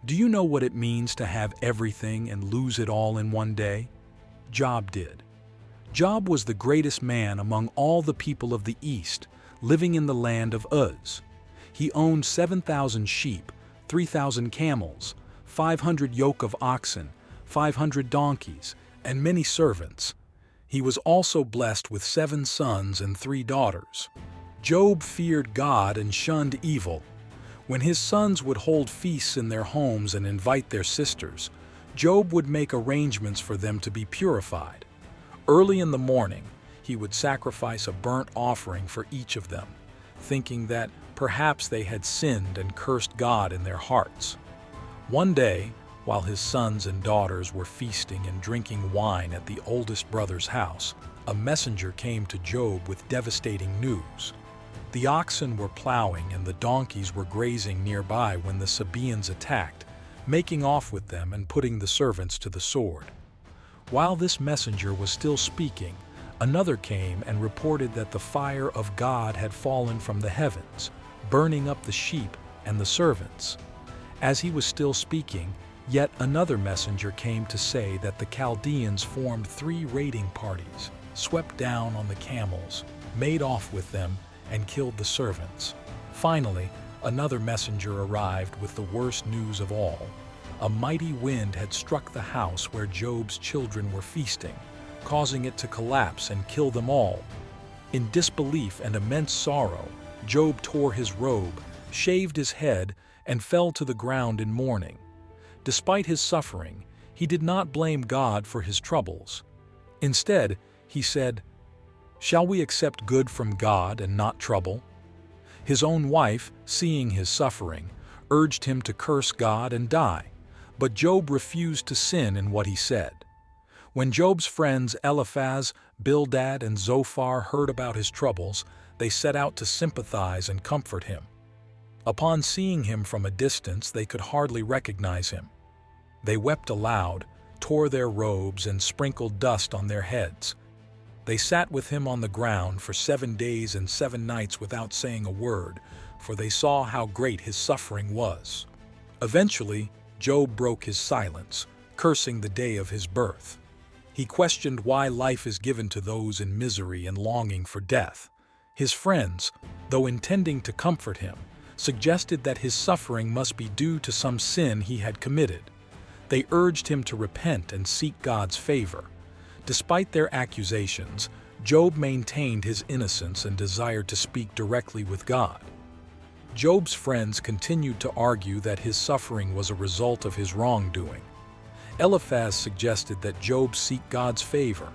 Do you know what it means to have everything and lose it all in one day? Job did. Job was the greatest man among all the people of the East, living in the land of Uz. He owned 7,000 sheep, 3,000 camels, 500 yoke of oxen, 500 donkeys, and many servants. He was also blessed with 7 sons and 3 daughters. Job feared God and shunned evil. When his sons would hold feasts in their homes and invite their sisters, Job would make arrangements for them to be purified. Early in the morning, he would sacrifice a burnt offering for each of them, thinking that perhaps they had sinned and cursed God in their hearts. One day, while his sons and daughters were feasting and drinking wine at the oldest brother's house, a messenger came to Job with devastating news. The oxen were plowing and the donkeys were grazing nearby when the Sabaeans attacked, making off with them and putting the servants to the sword. While this messenger was still speaking, another came and reported that the fire of God had fallen from the heavens, burning up the sheep and the servants. As he was still speaking, yet another messenger came to say that the Chaldeans formed 3 raiding parties, swept down on the camels, made off with them, and killed the servants. Finally, another messenger arrived with the worst news of all. A mighty wind had struck the house where Job's children were feasting, causing it to collapse and kill them all. In disbelief and immense sorrow, Job tore his robe, shaved his head, and fell to the ground in mourning. Despite his suffering, he did not blame God for his troubles. Instead, he said, "Shall we accept good from God and not trouble?" His own wife, seeing his suffering, urged him to curse God and die, but Job refused to sin in what he said. When Job's friends Eliphaz, Bildad, and Zophar heard about his troubles, they set out to sympathize and comfort him. Upon seeing him from a distance, they could hardly recognize him. They wept aloud, tore their robes, and sprinkled dust on their heads. They sat with him on the ground for 7 days and 7 nights without saying a word, for they saw how great his suffering was. Eventually, Job broke his silence, cursing the day of his birth. He questioned why life is given to those in misery and longing for death. His friends, though intending to comfort him, suggested that his suffering must be due to some sin he had committed. They urged him to repent and seek God's favor. Despite their accusations, Job maintained his innocence and desired to speak directly with God. Job's friends continued to argue that his suffering was a result of his wrongdoing. Eliphaz suggested that Job seek God's favor.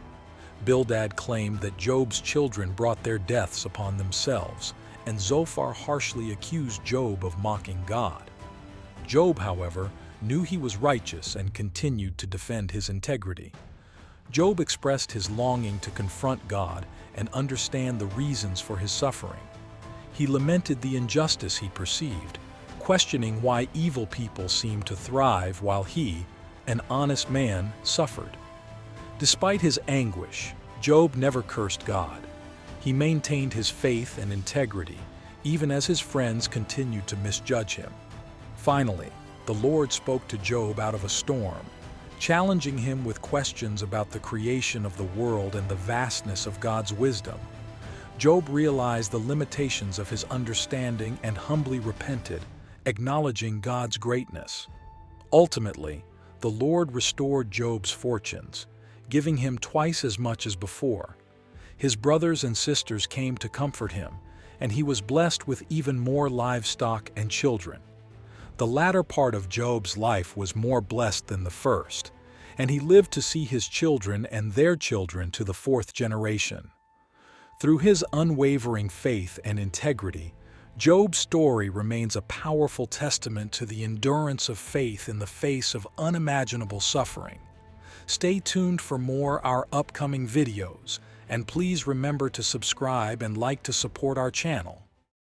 Bildad claimed that Job's children brought their deaths upon themselves, and Zophar harshly accused Job of mocking God. Job, however, knew he was righteous and continued to defend his integrity. Job expressed his longing to confront God and understand the reasons for his suffering. He lamented the injustice he perceived, questioning why evil people seemed to thrive while he, an honest man, suffered. Despite his anguish, Job never cursed God. He maintained his faith and integrity, even as his friends continued to misjudge him. Finally, the Lord spoke to Job out of a storm, challenging him with questions about the creation of the world and the vastness of God's wisdom. Job realized the limitations of his understanding and humbly repented, acknowledging God's greatness. Ultimately, the Lord restored Job's fortunes, giving him twice as much as before. His brothers and sisters came to comfort him, and he was blessed with even more livestock and children. The latter part of Job's life was more blessed than the first, and he lived to see his children and their children to the 4th generation. Through his unwavering faith and integrity, Job's story remains a powerful testament to the endurance of faith in the face of unimaginable suffering. Stay tuned for more our upcoming videos, and please remember to subscribe and like to support our channel.